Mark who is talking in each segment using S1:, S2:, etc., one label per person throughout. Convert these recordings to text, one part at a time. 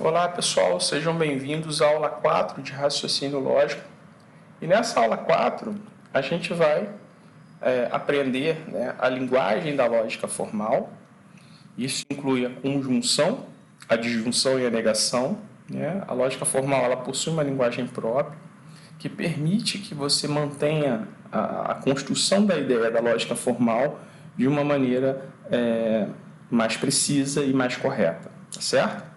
S1: Olá pessoal, sejam bem-vindos à aula 4 de raciocínio lógico. E nessa aula 4 a gente vai aprender, a linguagem da lógica formal. Isso inclui a conjunção, a disjunção e a negação. A lógica formal ela possui uma linguagem própria que permite que você mantenha a construção da ideia da lógica formal de uma maneira mais precisa e mais correta, tá certo?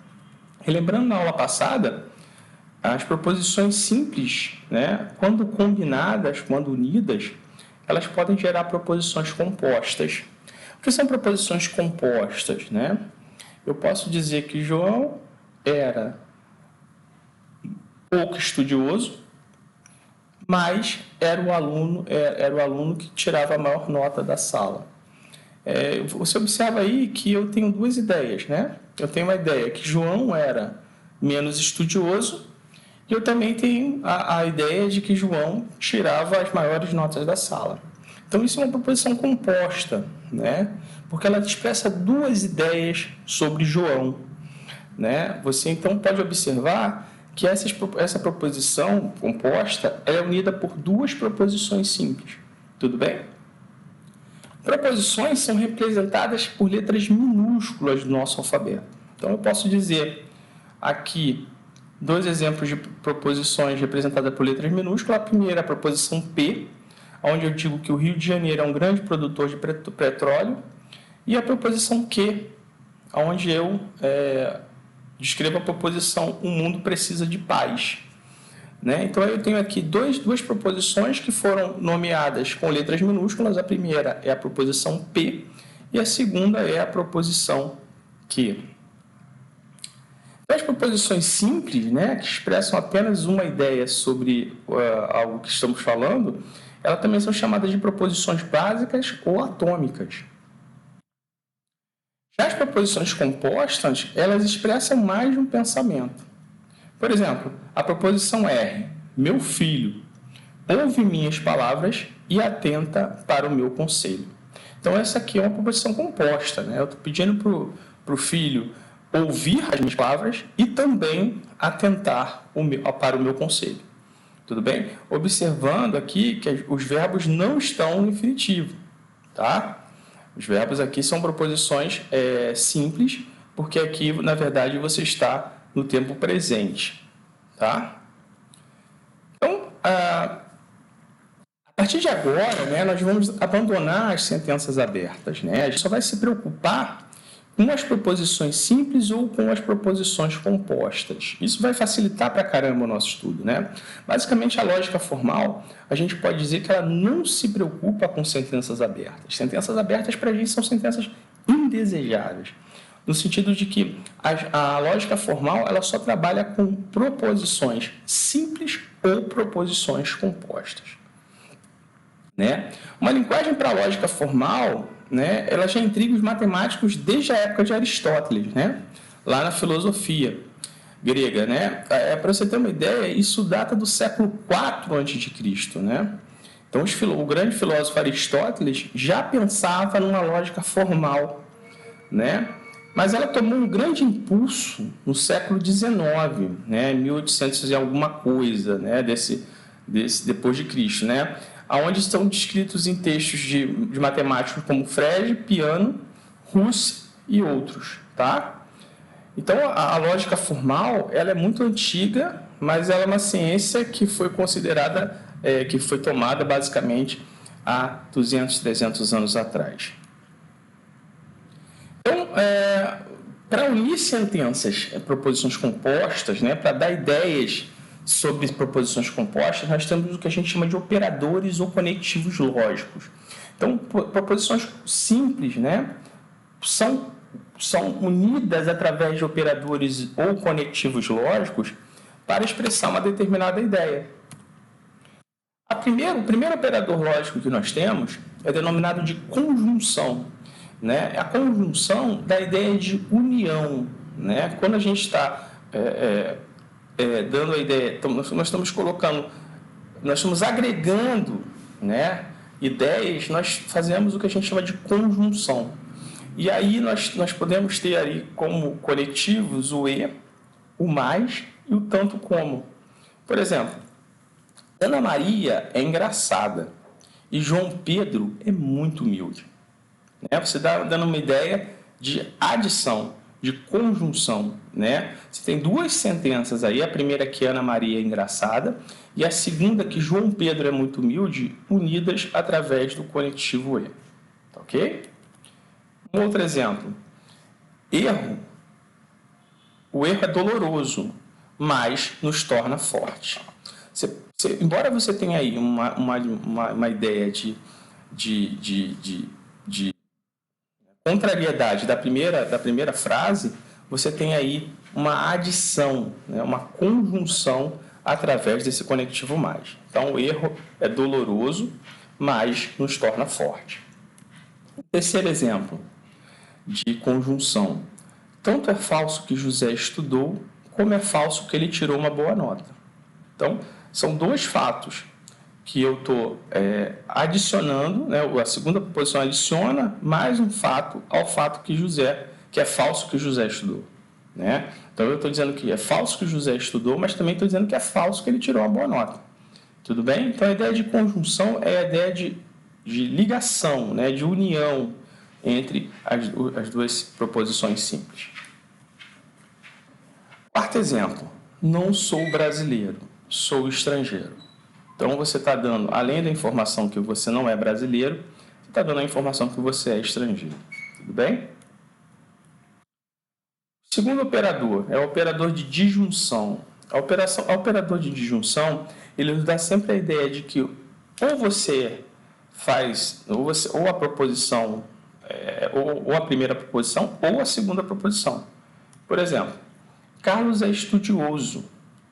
S1: Relembrando na aula passada, as proposições simples, quando combinadas, quando unidas, elas podem gerar proposições compostas. O que são proposições compostas? Eu posso dizer que João era pouco estudioso, mas era o aluno que tirava a maior nota da sala. Você observa aí que eu tenho duas ideias, Eu tenho uma ideia que João era menos estudioso e eu também tenho a ideia de que João tirava as maiores notas da sala. Então, isso é uma proposição composta, Porque ela expressa duas ideias sobre João, Você, então, pode observar que essa proposição composta é unida por duas proposições simples. Tudo bem? Proposições são representadas por letras minúsculas do nosso alfabeto. Então, eu posso dizer aqui dois exemplos de proposições representadas por letras minúsculas. A primeira é a proposição P, onde eu digo que o Rio de Janeiro é um grande produtor de petróleo. E a proposição Q, onde eu descrevo a proposição o mundo precisa de paz. Então, eu tenho aqui duas proposições que foram nomeadas com letras minúsculas. A primeira é a proposição P e a segunda é a proposição Q. As proposições simples, que expressam apenas uma ideia sobre algo que estamos falando, elas também são chamadas de proposições básicas ou atômicas. Já as proposições compostas, elas expressam mais de um pensamento. Por exemplo, a proposição R, meu filho, ouve minhas palavras e atenta para o meu conselho. Então, essa aqui é uma proposição composta. Eu estou pedindo para o filho ouvir as minhas palavras e também atentar para o meu conselho. Tudo bem? Observando aqui que os verbos não estão no infinitivo. Tá? Os verbos aqui são proposições simples, porque aqui, na verdade, você está no tempo presente, tá? Então, a partir de agora, nós vamos abandonar as sentenças abertas, A gente só vai se preocupar com as proposições simples ou com as proposições compostas. Isso vai facilitar pra caramba o nosso estudo, Basicamente, a lógica formal, a gente pode dizer que ela não se preocupa com sentenças abertas. Sentenças abertas, para a gente, são sentenças indesejáveis. No sentido de que a lógica formal ela só trabalha com proposições simples ou proposições compostas. Uma linguagem para a lógica formal, ela já intriga os matemáticos desde a época de Aristóteles, lá na filosofia grega. Para você ter uma ideia, isso data do século IV a.C. Então, o grande filósofo Aristóteles já pensava numa lógica formal, Mas ela tomou um grande impulso no século XIX, 1800 e alguma coisa, depois de Cristo, onde estão descritos em textos de matemáticos como Frege, Peano, Russe e outros, tá? Então, a lógica formal ela é muito antiga, mas ela é uma ciência que foi considerada, que foi tomada basicamente há 200, 300 anos atrás. Então, para unir sentenças, proposições compostas, para dar ideias sobre proposições compostas, nós temos o que a gente chama de operadores ou conectivos lógicos. Então, proposições simples, são unidas através de operadores ou conectivos lógicos para expressar uma determinada ideia. O primeiro operador lógico que nós temos é denominado de conjunção. A conjunção da ideia de união. Quando a gente está dando a ideia, nós estamos agregando ideias, nós fazemos o que a gente chama de conjunção. E aí nós podemos ter aí como conectivos o E o mais e o tanto como. Por exemplo, Ana Maria é engraçada e João Pedro é muito humilde. Né? Você está dando uma ideia de adição, de conjunção. Né? Você tem duas sentenças aí, a primeira que Ana Maria é engraçada e a segunda que João Pedro é muito humilde, unidas através do conectivo E. Tá ok? Um outro exemplo. Erro. O erro é doloroso, mas nos torna forte. Embora você tenha aí uma ideia de contrariedade da primeira frase, você tem aí uma adição, né, uma conjunção através desse conectivo mais. Então, o erro é doloroso, mas nos torna forte. Terceiro exemplo de conjunção. Tanto é falso que José estudou, como é falso que ele tirou uma boa nota. Então, são dois fatos que eu estou adicionando, né? A segunda proposição adiciona mais um fato ao fato que é falso que José estudou. Né? Então, eu estou dizendo que é falso que José estudou, mas também estou dizendo que é falso que ele tirou uma boa nota. Tudo bem? Então, a ideia de conjunção é a ideia de ligação, né? De união entre as duas proposições simples. Quarto exemplo. Não sou brasileiro, sou estrangeiro. Então, você está dando, além da informação que você não é brasileiro, você está dando a informação que você é estrangeiro. Tudo bem? O segundo operador é o operador de disjunção. O operador de disjunção, ele nos dá sempre a ideia de que ou você faz, ou a proposição, ou a primeira proposição, ou a segunda proposição. Por exemplo, Carlos é estudioso,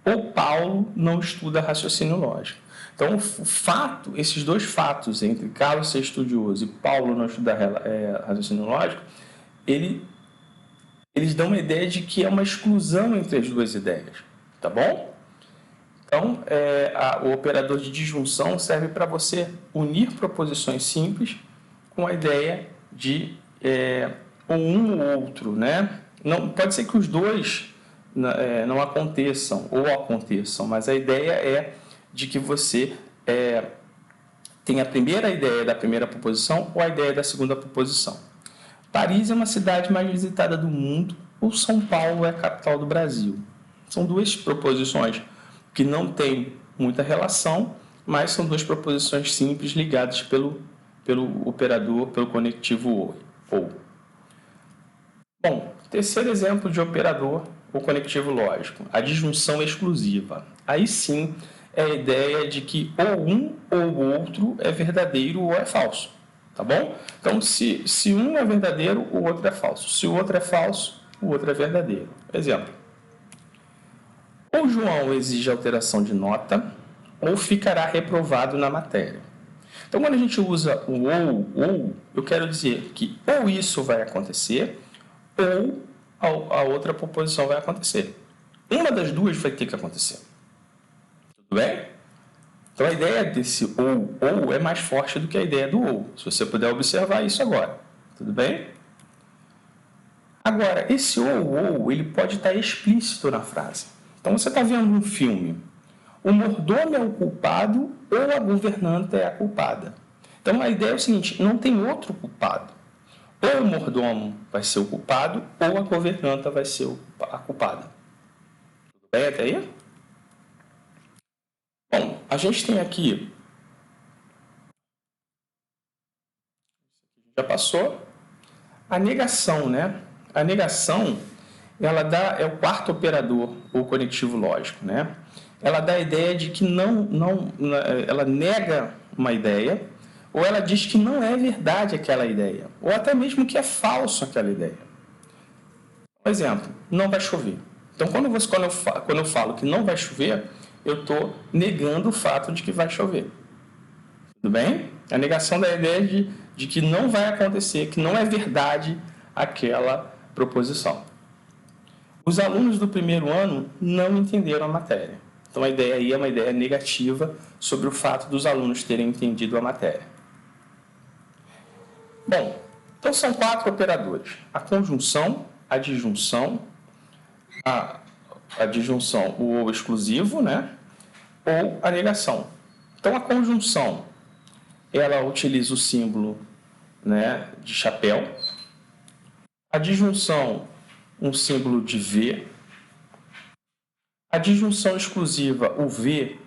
S1: ou Paulo não estuda raciocínio lógico. Então, esses dois fatos entre Carlos ser estudioso e Paulo não estudar raciocínio lógico, eles dão uma ideia de que é uma exclusão entre as duas ideias. Tá bom? Então, o operador de disjunção serve para você unir proposições simples com a ideia de ou um ou outro. Né? Não, pode ser que os dois não aconteçam ou aconteçam, mas a ideia é de que você tem a primeira ideia da primeira proposição ou a ideia da segunda proposição. Paris é uma cidade mais visitada do mundo ou São Paulo é a capital do Brasil. São duas proposições que não têm muita relação, mas são duas proposições simples ligadas pelo operador, pelo conectivo ou. Bom, terceiro exemplo de operador, o conectivo lógico, a disjunção exclusiva. Aí sim é a ideia de que ou um ou o outro é verdadeiro ou é falso. Tá bom? Então, se um é verdadeiro, o outro é falso. Se o outro é falso, o outro é verdadeiro. Exemplo. Ou João exige alteração de nota, ou ficará reprovado na matéria. Então, quando a gente usa o ou, eu quero dizer que ou isso vai acontecer, ou a outra proposição vai acontecer. Uma das duas vai ter que acontecer. Tudo bem? Então, a ideia desse ou é mais forte do que a ideia do ou. Se você puder observar isso agora. Tudo bem? Agora, esse ou, ele pode estar explícito na frase. Então, você está vendo um filme. O mordomo é o culpado ou a governanta é a culpada. Então, a ideia é o seguinte, não tem outro culpado. Ou o mordomo vai ser o culpado ou a governanta vai ser a culpada. Tudo bem até aí? Bom, a gente tem aqui, já passou, a negação, né? A negação, ela é o quarto operador, ou conectivo lógico, né? Ela dá a ideia de que ela nega uma ideia, ou ela diz que não é verdade aquela ideia, ou até mesmo que é falso aquela ideia. Por exemplo, não vai chover. Então, quando eu falo que não vai chover, eu estou negando o fato de que vai chover. Tudo bem? A negação da ideia de que não vai acontecer, que não é verdade aquela proposição. Os alunos do primeiro ano não entenderam a matéria. Então, a ideia aí é uma ideia negativa sobre o fato dos alunos terem entendido a matéria. Bom, então são 4 operadores. A conjunção, a disjunção, a disjunção, o ou exclusivo, né? Ou a negação. Então, a conjunção, ela utiliza o símbolo, né, de chapéu. A disjunção, um símbolo de V. A disjunção exclusiva, o V,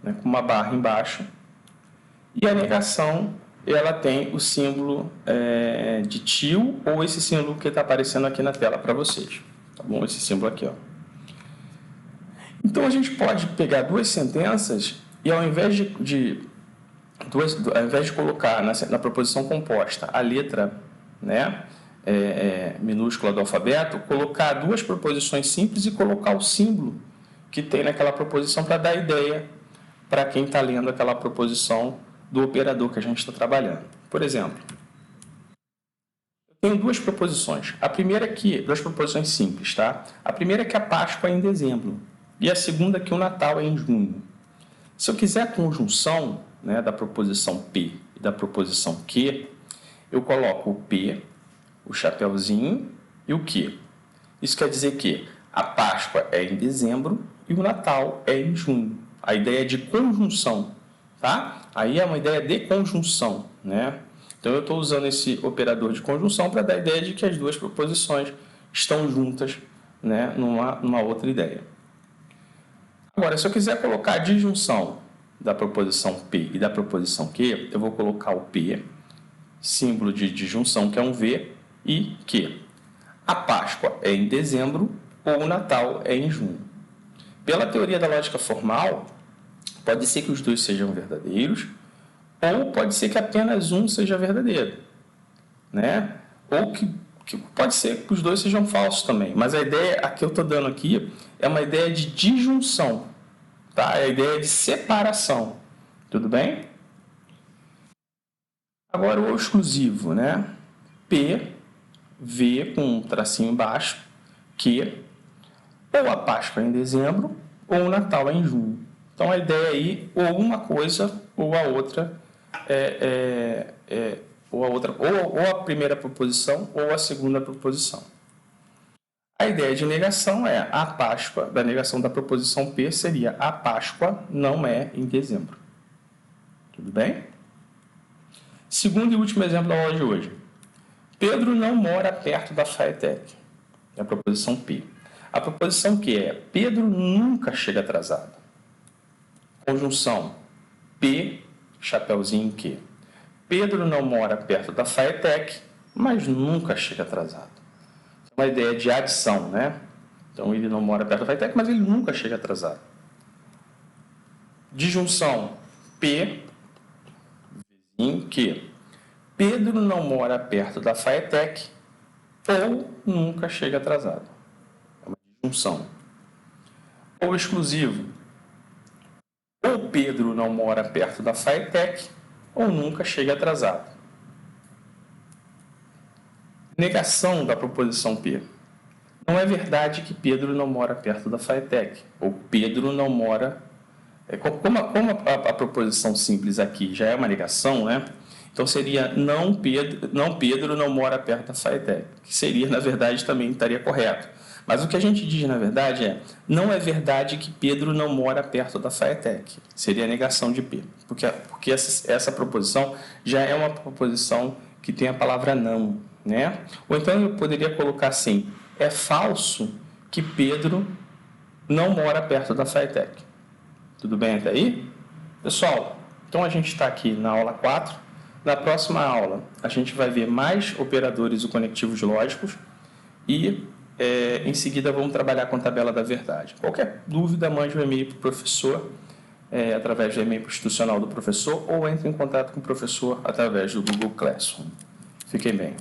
S1: né, com uma barra embaixo. E a negação, ela tem o símbolo de tio, ou esse símbolo que está aparecendo aqui na tela para vocês. Tá bom? Esse símbolo aqui, ó. Então, a gente pode pegar duas sentenças e, ao invés de colocar na proposição composta a letra, né, minúscula do alfabeto, colocar duas proposições simples e colocar o símbolo que tem naquela proposição para dar ideia para quem está lendo aquela proposição do operador que a gente está trabalhando. Por exemplo, eu tenho duas proposições. A primeira aqui, duas proposições simples, tá? A primeira é que a Páscoa é em dezembro e a segunda é que o Natal é em junho. Se eu quiser a conjunção, né, da proposição P e da proposição Q, eu coloco o P, o chapeuzinho e o Q. Isso quer dizer que a Páscoa é em dezembro e o Natal é em junho. A ideia é de conjunção, tá? Aí é uma ideia de conjunção, né? Então, eu estou usando esse operador de conjunção para dar a ideia de que as duas proposições estão juntas, né, numa outra ideia. Agora, se eu quiser colocar a disjunção da proposição P e da proposição Q, eu vou colocar o P, símbolo de disjunção, que é um V, e Q. A Páscoa é em dezembro ou o Natal é em junho. Pela teoria da lógica formal, pode ser que os dois sejam verdadeiros, ou pode ser que apenas um seja verdadeiro, né? Ou que pode ser que os dois sejam falsos também. Mas a ideia a que eu estou dando aqui é uma ideia de disjunção, tá? É a ideia de separação. Tudo bem? Agora o exclusivo, né? P, V com um tracinho embaixo, Q, ou a Páscoa é em dezembro, ou o Natal é em junho. Então, a ideia aí, ou uma coisa, ou a outra, ou a primeira proposição, ou a segunda proposição. A ideia de negação é a Páscoa, da negação da proposição P, seria a Páscoa não é em dezembro. Tudo bem? Segundo e último exemplo da aula de hoje. Pedro não mora perto da FATEC. É a proposição P. A proposição Q é Pedro nunca chega atrasado. Conjunção P, chapeuzinho Q. Pedro não mora perto da FATEC, mas nunca chega atrasado. É uma ideia de adição, né? Então, ele não mora perto da FATEC, mas ele nunca chega atrasado. Disjunção P, vizinho Q. Pedro não mora perto da FATEC ou nunca chega atrasado. É uma disjunção. Ou exclusivo. Ou Pedro não mora perto da FATEC ou nunca chega atrasado. Negação da proposição P. Não é verdade que Pedro não mora perto da FATEC. Ou Pedro não mora... Como a proposição simples aqui já é uma negação, né? Então, seria não Pedro não mora perto da FATEC. Que seria, na verdade, também estaria correto. Mas o que a gente diz, na verdade, não é verdade que Pedro não mora perto da FATEC. Seria a negação de P. Porque essa proposição já é uma proposição que tem a palavra não, né? Ou então eu poderia colocar assim, é falso que Pedro não mora perto da FATEC. Tudo bem até aí? Pessoal, então a gente está aqui na aula 4. Na próxima aula, a gente vai ver mais operadores e conectivos lógicos e, em seguida, vamos trabalhar com a tabela da verdade. Qualquer dúvida, mande um e-mail para o professor, através do e-mail institucional do professor, ou entre em contato com o professor através do Google Classroom. Fiquem bem.